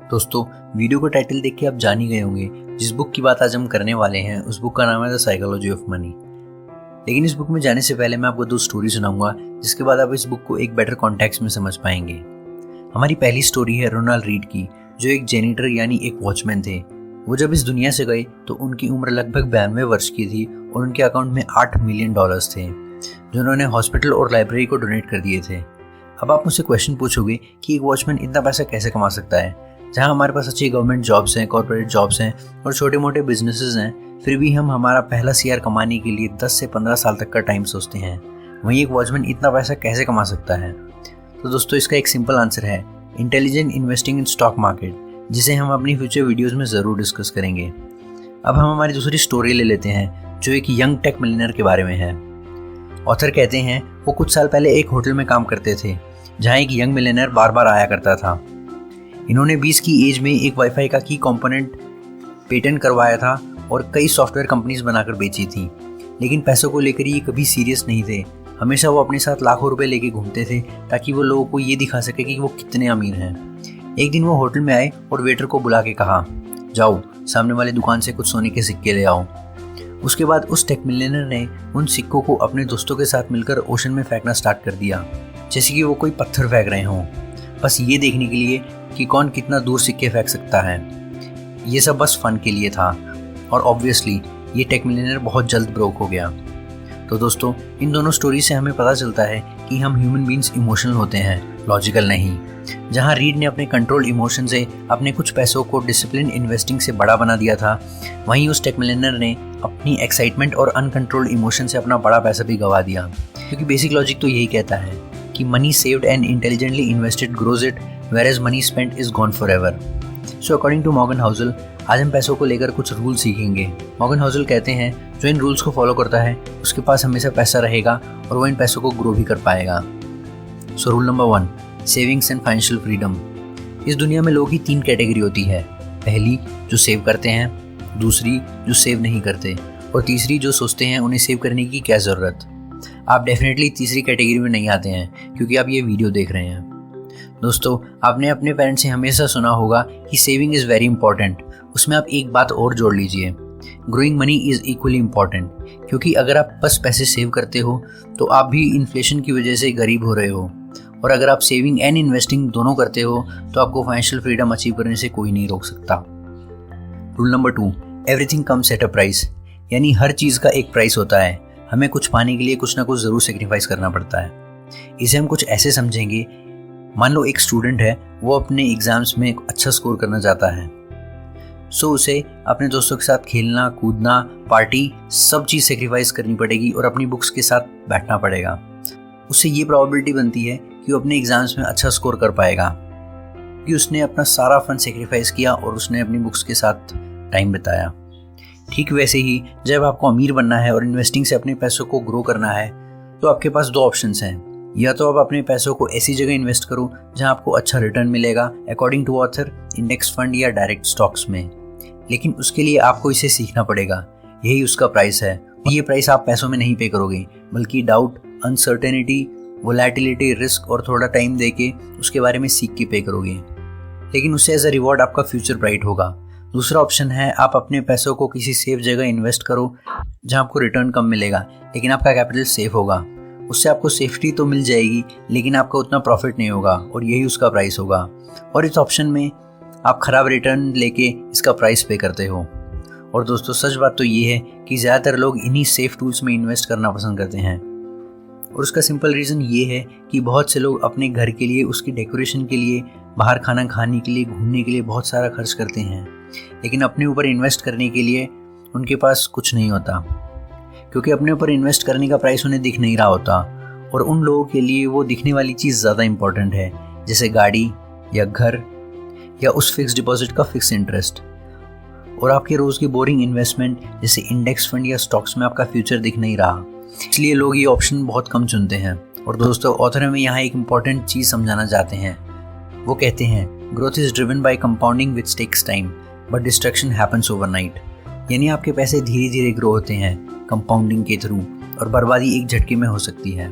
दोस्तों, वीडियो का टाइटल देख के आप जान ही गए होंगे जिस बुक की बात आज हम करने वाले हैं उस बुक का नाम है द साइकोलॉजी ऑफ मनी। लेकिन इस बुक में जाने से पहले मैं आपको 2 स्टोरी सुनाऊंगा जिसके बाद आप इस बुक को एक बेटर कॉन्टेक्स्ट में समझ पाएंगे। हमारी पहली स्टोरी है रोनाल्ड रीड की, जो एक जेनिटर यानी एक वॉचमैन थे। वो जब इस दुनिया से गए तो उनकी उम्र लगभग 92 वर्ष की थी और उनके अकाउंट में $8 मिलियन थे जो उन्होंने हॉस्पिटल और लाइब्रेरी को डोनेट कर दिए थे। अब आप मुझसे क्वेश्चन पूछोगे कि एक वॉचमैन इतना पैसा कैसे कमा सकता है, जहां हमारे पास अच्छी गवर्नमेंट जॉब्स हैं, कॉर्पोरेट जॉब्स हैं और छोटे मोटे बिजनेसेस हैं, फिर भी हम हमारा पहला CR कमाने के लिए 10 से 15 साल तक का टाइम सोचते हैं। वहीं एक वॉचमैन इतना पैसा कैसे कमा सकता है? तो दोस्तों, इसका एक सिंपल आंसर है intelligent investing in stock market, जिसे हम अपनी फ्यूचर वीडियोस में ज़रूर डिस्कस करेंगे। अब हम हमारी दूसरी स्टोरी ले लेते हैं जो एक यंग टेक मिलियनेयर के बारे में है। ऑथर कहते हैं वो कुछ साल पहले एक होटल में काम करते थे जहां एक यंग मिलियनेयर बार बार आया करता था। इन्होंने 20 की एज में एक वाईफाई का की कंपोनेंट पेटेंट करवाया था और कई सॉफ्टवेयर कंपनीज बनाकर बेची थी, लेकिन पैसों को लेकर ये कभी सीरियस नहीं थे। हमेशा वो अपने साथ लाखों रुपए लेके घूमते थे ताकि वो लोगों को ये दिखा सके कि वो कितने अमीर हैं। एक दिन वो होटल में आए और वेटर को बुला के कहा, जाओ सामने वाली दुकान से कुछ सोने के सिक्के ले आओ। उसके बाद उस टेक मिलियनेयर ने उन सिक्कों को अपने दोस्तों के साथ मिलकर ओशन में फेंकना स्टार्ट कर दिया, जैसे कि वो कोई पत्थर फेंक रहे हों, बस ये देखने के लिए कि कौन कितना दूर सिक्के फेंक सकता है। ये सब बस फन के लिए था और ऑब्वियसली ये टेक मिलियनेयर बहुत जल्द ब्रोक हो गया। तो दोस्तों, इन दोनों स्टोरी से हमें पता चलता है कि हम ह्यूमन बीइंग्स इमोशनल होते हैं, लॉजिकल नहीं। जहां रीड ने अपने कंट्रोल इमोशन से अपने कुछ पैसों को डिसिप्लिन इन्वेस्टिंग से बड़ा बना दिया था, वहीं उस टेक मिलियनेयर ने अपनी एक्साइटमेंट और अनकंट्रोल्ड इमोशन से अपना बड़ा पैसा भी गंवा दिया। क्योंकि बेसिक लॉजिक तो यही कहता है कि money saved and intelligently invested grows it, whereas money spent is gone forever. So according to Morgan Housel, आज हम पैसों को लेकर कुछ रूल सीखेंगे। मॉर्गन हाउसल कहते हैं जो इन रूल्स को फॉलो करता है उसके पास हमेशा पैसा रहेगा और वो इन पैसों को ग्रो भी कर पाएगा। So rule number 1, savings and financial freedom. इस दुनिया में लोगों की 3 कैटेगरी होती है। पहली जो सेव करते हैं, दूसरी जो सेव नहीं करते और तीसरी जो सोचते हैं उन्हें सेव करने की क्या ज़रूरत। आप डेफिनेटली तीसरी कैटेगरी में नहीं आते हैं क्योंकि आप ये वीडियो देख रहे हैं। दोस्तों, आपने अपने पेरेंट्स से हमेशा सुना होगा कि सेविंग इज़ वेरी इंपॉर्टेंट। उसमें आप एक बात और जोड़ लीजिए, growing money is equally important. क्योंकि अगर आप बस पैसे सेव करते हो तो आप भी इन्फ्लेशन की वजह से गरीब हो रहे हो, और अगर आप सेविंग एंड इन्वेस्टिंग दोनों करते हो तो आपको फाइनेंशियल फ्रीडम अचीव करने से कोई नहीं रोक सकता। Rule number 2, everything comes at a price. यानी हर चीज़ का एक प्राइस होता है। हमें कुछ पाने के लिए कुछ ना कुछ ज़रूर सेक्रीफाइस करना पड़ता है। इसे हम कुछ ऐसे समझेंगे, मान लो एक स्टूडेंट है, वो अपने एग्जाम्स में अच्छा स्कोर करना चाहता है, सो उसे अपने दोस्तों के साथ खेलना, कूदना, पार्टी, सब चीज़ सेक्रीफाइस करनी पड़ेगी और अपनी बुक्स के साथ बैठना पड़ेगा। उससे ये प्रोबेबिलिटी बनती है कि वो अपने एग्जाम्स में अच्छा स्कोर कर पाएगा कि उसने अपना सारा फन सेक्रीफाइस किया और उसने अपनी बुक्स के साथ टाइम बिताया। ठीक वैसे ही जब आपको अमीर बनना है और इन्वेस्टिंग से अपने पैसों को ग्रो करना है तो आपके पास 2 ऑप्शंस हैं। या तो आप अपने पैसों को ऐसी जगह इन्वेस्ट करो जहां आपको अच्छा रिटर्न मिलेगा, according to author index fund या डायरेक्ट स्टॉक्स में। लेकिन उसके लिए आपको इसे सीखना पड़ेगा, यही उसका प्राइस है। ये प्राइस आप पैसों में नहीं पे करोगे, बल्कि डाउट, अनसर्टेनिटी, वोलेटिलिटी, रिस्क और थोड़ा टाइम देके उसके बारे में सीख के पे करोगे। लेकिन उससे एज अ रिवॉर्ड आपका फ्यूचर ब्राइट होगा। दूसरा ऑप्शन है आप अपने पैसों को किसी सेफ जगह इन्वेस्ट करो जहां आपको रिटर्न कम मिलेगा लेकिन आपका कैपिटल सेफ होगा। उससे आपको सेफ्टी तो मिल जाएगी लेकिन आपका उतना प्रॉफिट नहीं होगा और यही उसका प्राइस होगा। और इस ऑप्शन में आप खराब रिटर्न लेके इसका प्राइस पे करते हो। और दोस्तों, सच बात तो ये है कि ज़्यादातर लोग इन्हीं सेफ टूल्स में इन्वेस्ट करना पसंद करते हैं। और उसका सिंपल रीज़न ये है कि बहुत से लोग अपने घर के लिए, उसकी डेकोरेशन के लिए, बाहर खाना खाने के लिए, घूमने के लिए बहुत सारा खर्च करते हैं, लेकिन अपने ऊपर इन्वेस्ट करने के लिए उनके पास कुछ नहीं होता, क्योंकि अपने ऊपर इन्वेस्ट करने का प्राइस उन्हें दिख नहीं रहा होता। और उन लोगों के लिए वो दिखने वाली चीज़ ज़्यादा इंपॉर्टेंट है, जैसे गाड़ी या घर या उस फिक्स डिपॉजिट का फिक्स इंटरेस्ट। और आपके रोज़ की बोरिंग इन्वेस्टमेंट जैसे इंडेक्स फंड या स्टॉक्स में आपका फ्यूचर दिख नहीं रहा, इसलिए लोग ये ऑप्शन बहुत कम चुनते हैं। और दोस्तों, ऑथर हमें यहाँ एक इम्पॉर्टेंट चीज़ समझाना चाहते हैं। वो कहते हैं growth is driven by compounding which takes time but destruction happens overnight. यानी आपके पैसे धीरे धीरे ग्रो होते हैं कंपाउंडिंग के थ्रू, और बर्बादी एक झटके में हो सकती है।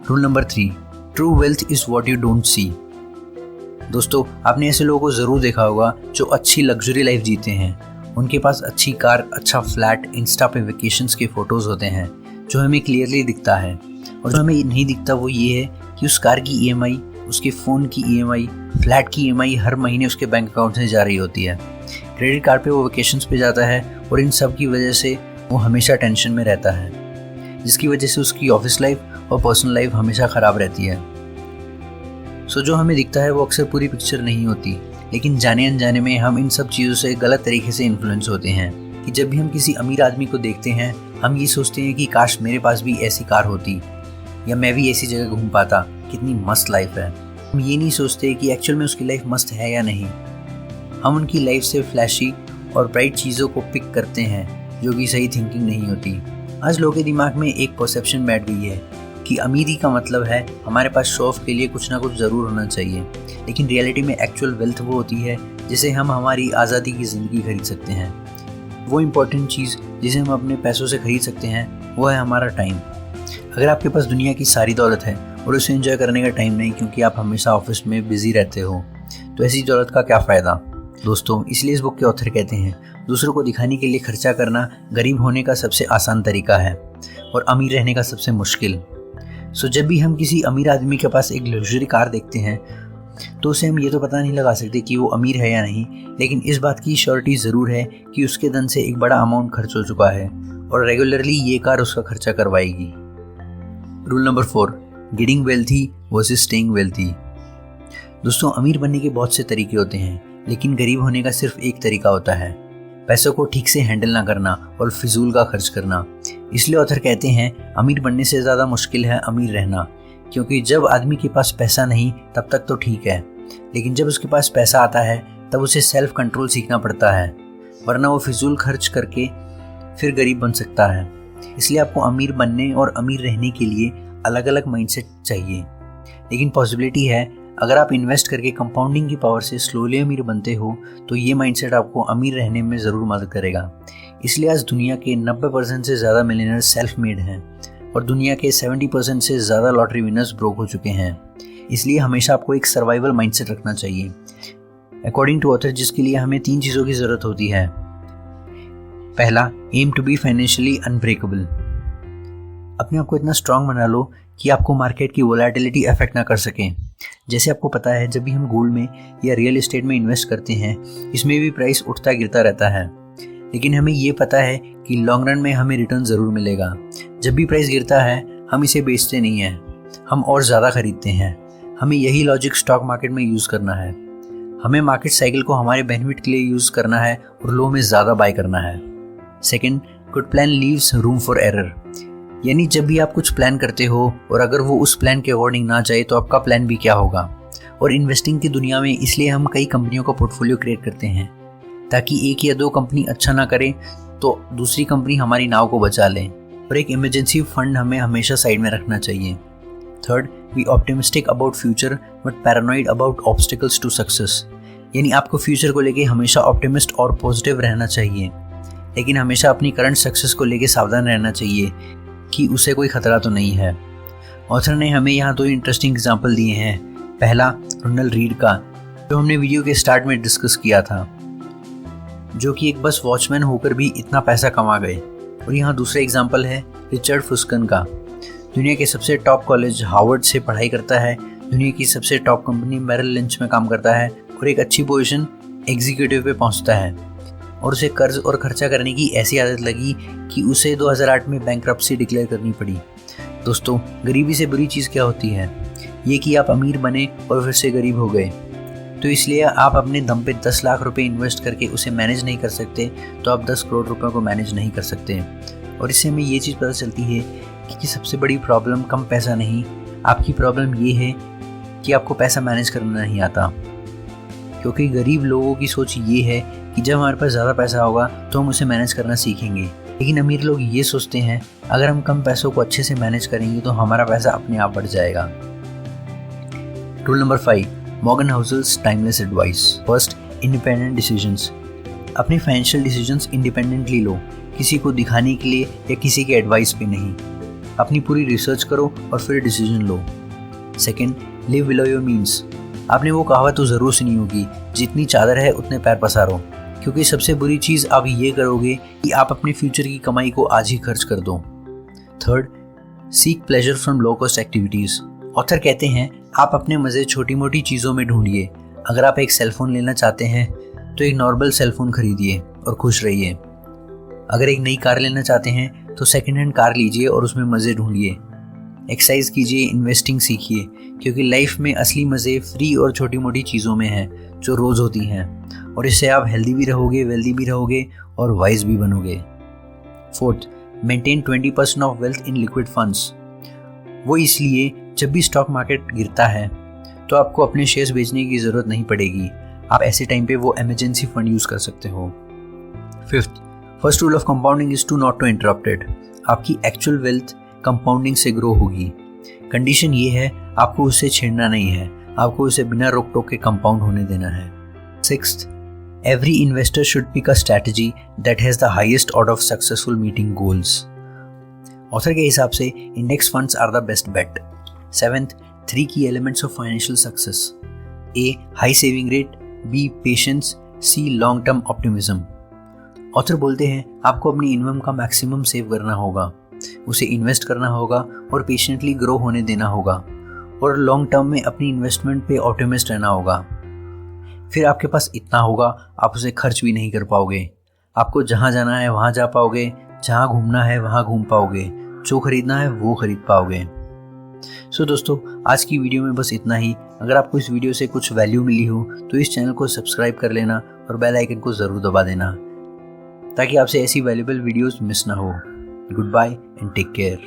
Rule number 3, true wealth is what you don't see. दोस्तों, आपने ऐसे लोगों को ज़रूर देखा होगा जो अच्छी लग्जरी लाइफ जीते हैं। उनके पास अच्छी कार, अच्छा फ्लैट, इंस्टा पे वेकेशंस के फ़ोटोज़ होते हैं जो हमें क्लियरली दिखता है। और जो हमें नहीं दिखता वो ये है कि उस कार की EMI, उसके फ़ोन की EMI, फ्लैट की EMI हर महीने उसके बैंक अकाउंट से जा रही होती है। क्रेडिट कार्ड पे वो वेकेशंस पे जाता है और इन सब की वजह से वो हमेशा टेंशन में रहता है, जिसकी वजह से उसकी ऑफिस लाइफ और पर्सनल लाइफ हमेशा ख़राब रहती है। सो जो हमें दिखता है वो अक्सर पूरी पिक्चर नहीं होती, लेकिन जाने अनजाने में हम इन सब चीज़ों से गलत तरीके से इन्फ्लुएंस होते हैं कि जब भी हम किसी अमीर आदमी को देखते हैं हम ये सोचते हैं कि काश मेरे पास भी ऐसी कार होती या मैं भी ऐसी जगह घूम पाता, कितनी मस्त लाइफ है। हम ये नहीं सोचते कि एक्चुअल में उसकी लाइफ मस्त है या नहीं। हम उनकी लाइफ से फ्लैशी और ब्राइट चीज़ों को पिक करते हैं जो कि सही थिंकिंग नहीं होती। आज लोगों के दिमाग में एक परसेप्शन बैठ गई है कि अमीरी का मतलब है हमारे पास शो ऑफ के लिए कुछ ना कुछ ज़रूर होना चाहिए, लेकिन रियलिटी में एक्चुअल वेल्थ वो होती है जिसे हम हमारी आज़ादी की ज़िंदगी खरीद सकते हैं। वो इम्पोर्टेंट चीज़ जिसे हम अपने पैसों से खरीद सकते हैं वो है हमारा टाइम। अगर आपके पास दुनिया की सारी दौलत है और उसे एंजॉय करने का टाइम नहीं क्योंकि आप हमेशा ऑफिस में बिजी रहते हो, तो ऐसी दौलत का क्या फ़ायदा। दोस्तों, इसलिए इस बुक के ऑथर कहते हैं दूसरों को दिखाने के लिए खर्चा करना गरीब होने का सबसे आसान तरीका है और अमीर रहने का सबसे मुश्किल। सो जब भी हम किसी अमीर आदमी के पास एक लग्जरी कार देखते हैं तो उसे हम ये तो पता नहीं लगा सकते कि वो अमीर है या नहीं, लेकिन इस बात की श्योरिटी ज़रूर है कि उसके धन से एक बड़ा अमाउंट खर्च हो चुका है और रेगुलरली ये कार उसका खर्चा करवाएगी। Rule number 4, getting wealthy versus staying wealthy. दोस्तों, अमीर बनने के बहुत से तरीके होते हैं, लेकिन गरीब होने का सिर्फ एक तरीका होता है, पैसों को ठीक से हैंडल ना करना और फिजूल का खर्च करना। इसलिए ऑथर कहते हैं अमीर बनने से ज़्यादा मुश्किल है अमीर रहना, क्योंकि जब आदमी के पास पैसा नहीं तब तक तो ठीक है, लेकिन जब उसके पास पैसा आता है तब उसे सेल्फ कंट्रोल सीखना पड़ता है, वरना वो फिजूल खर्च करके फिर गरीब बन सकता है। इसलिए आपको अमीर बनने और अमीर रहने के लिए अलग अलग माइंडसेट चाहिए, लेकिन पॉसिबिलिटी है अगर आप इन्वेस्ट करके कंपाउंडिंग की पावर से स्लोली अमीर बनते हो तो ये माइंडसेट आपको अमीर रहने में ज़रूर मदद करेगा। इसलिए आज दुनिया के 90% से ज़्यादा मिलियनर सेल्फ मेड हैं और दुनिया के 70% से ज़्यादा लॉटरी विनर्स ब्रोक हो चुके हैं। इसलिए हमेशा आपको एक सर्वाइवल माइंडसेट रखना चाहिए अकॉर्डिंग टू ऑथर, जिसके लिए हमें 3 चीज़ों की ज़रूरत होती है। पहला, aim to be financially unbreakable. अपने आप को इतना स्ट्रांग बना लो कि आपको मार्केट की वोलेटिलिटी अफेक्ट ना कर सके। जैसे आपको पता है जब भी हम गोल्ड में या रियल एस्टेट में इन्वेस्ट करते हैं इसमें भी प्राइस उठता गिरता रहता है, लेकिन हमें ये पता है कि लॉन्ग रन में हमें रिटर्न ज़रूर मिलेगा। जब भी प्राइस गिरता है हम इसे बेचते नहीं हैं, हम और ज़्यादा खरीदते हैं। हमें यही लॉजिक स्टॉक मार्केट में यूज़ करना है। हमें मार्केट साइकिल को हमारे बेनिफिट के लिए यूज़ करना है और लो में ज़्यादा बाय करना है। Second, good plan leaves room for error. यानी जब भी आप कुछ प्लान करते हो और अगर वो उस प्लान के अकॉर्डिंग ना जाए तो आपका प्लान भी क्या होगा। और इन्वेस्टिंग की दुनिया में इसलिए हम कई कंपनियों का पोर्टफोलियो क्रिएट करते हैं ताकि एक या दो कंपनी अच्छा ना करे तो दूसरी कंपनी हमारी नाव को बचा ले, और एक इमरजेंसी फंड हमें हमेशा साइड में रखना चाहिए। Third, be optimistic about future but paranoid about obstacles to success. यानी आपको फ्यूचर को लेके हमेशा ऑप्टिमिस्ट और पॉजिटिव रहना चाहिए, लेकिन हमेशा अपनी करंट सक्सेस को लेके सावधान रहना चाहिए कि उसे कोई खतरा तो नहीं है। ऑथर ने हमें यहाँ 2 इंटरेस्टिंग एग्जाम्पल दिए हैं। पहला, रोनाल्ड रीड का, जो हमने वीडियो के स्टार्ट में डिस्कस किया था, जो कि एक बस वॉचमैन होकर भी इतना पैसा कमा गए। और यहाँ दूसरा एग्जाम्पल है रिचर्ड फुस्कन का, दुनिया के सबसे टॉप कॉलेज हार्वर्ड से पढ़ाई करता है, दुनिया की सबसे टॉप कंपनी मेरिल लिंच में काम करता है और एक अच्छी पोजीशन एग्जीक्यूटिव पे पहुँचता है, और उसे कर्ज और खर्चा करने की ऐसी आदत लगी कि उसे 2008 में बैंकरप्सी डिक्लेयर करनी पड़ी। दोस्तों, गरीबी से बुरी चीज़ क्या होती है? ये कि आप अमीर बने और फिर से गरीब हो गए। तो इसलिए आप अपने दम पे 10 लाख रुपए इन्वेस्ट करके उसे मैनेज नहीं कर सकते तो आप 10 करोड़ रुपए को मैनेज नहीं कर सकते। और इससे हमें ये चीज़ पता चलती है कि सबसे बड़ी प्रॉब्लम कम पैसा नहीं, आपकी प्रॉब्लम ये है कि आपको पैसा मैनेज करना नहीं आता। क्योंकि गरीब लोगों की सोच ये है कि जब हमारे पास ज़्यादा पैसा होगा तो हम उसे मैनेज करना सीखेंगे, लेकिन अमीर लोग ये सोचते हैं अगर हम कम पैसों को अच्छे से मैनेज करेंगे तो हमारा पैसा अपने आप बढ़ जाएगा। Rule number 5, Morgan Housel's timeless advice. First, independent decisions. अपने फाइनेंशियल डिसीजंस इंडिपेंडेंटली लो, किसी को दिखाने के लिए या किसी के एडवाइस पे नहीं। अपनी पूरी रिसर्च करो और फिर decision low. Second, live below your means. आपने वो कहावत तो ज़रूर सुनी होगी, जितनी चादर है उतने पैर पसारो। क्योंकि सबसे बुरी चीज़ आप ये करोगे कि आप अपने फ्यूचर की कमाई को आज ही खर्च कर दो। Third, seek pleasure from low cost activities. Author कहते हैं आप अपने मज़े छोटी मोटी चीज़ों में ढूंढिए। अगर आप एक सेलफोन लेना चाहते हैं तो एक नॉर्मल सेलफोन खरीदिए और खुश रहिए। अगर एक नई कार लेना चाहते हैं तो सेकेंड हैंड कार लीजिए और उसमें मज़े ढूंढिए। एक्सरसाइज कीजिए, इन्वेस्टिंग सीखिए, क्योंकि लाइफ में असली मज़े फ्री और छोटी मोटी चीज़ों में हैं जो रोज़ होती हैं, और इससे आप हेल्दी भी रहोगे, वेल्दी भी रहोगे और वाइज भी बनोगे। Fourth, maintain 20% of wealth in liquid funds. वो इसलिए जब भी स्टॉक मार्केट गिरता है तो आपको अपने शेयर्स बेचने की ज़रूरत नहीं पड़ेगी। आप ऐसे टाइम पे वो इमरजेंसी फंड यूज़ कर सकते हो। Fifth, first rule of compounding is to not to interrupt it. आपकी एक्चुअल वेल्थ कंपाउंडिंग से ग्रो होगी। कंडीशन ये है, आपको उससे छेड़ना नहीं है, आपको उसे बिना रोक टोक के कंपाउंड होने देना है। Sixth, every investor should pick a strategy that has the highest order of successful meeting goals. Author के हिसाब से index funds are the best bet. Seventh, 3 key elements of financial success. A, high saving rate. B, patience. C, long term optimism. Author बोलते हैं आपको अपनी income का maximum save करना होगा, उसे इन्वेस्ट करना होगा और पेशेंटली ग्रो होने देना होगा, और लॉन्ग टर्म में अपनी इन्वेस्टमेंट पे ऑप्टिमिस्ट रहना होगा। फिर आपके पास इतना होगा आप उसे खर्च भी नहीं कर पाओगे। आपको जहाँ जाना है वहाँ जा पाओगे, जहाँ घूमना है वहाँ घूम पाओगे, जो खरीदना है वो खरीद पाओगे। सो दोस्तों, आज की वीडियो में बस इतना ही। अगर आपको इस वीडियो से कुछ वैल्यू मिली हो तो इस चैनल को सब्सक्राइब कर लेना और बेल आइकन को ज़रूर दबा देना, ताकि आपसे ऐसी वैल्यूएबल वीडियोस मिस ना हो। Goodbye and take care.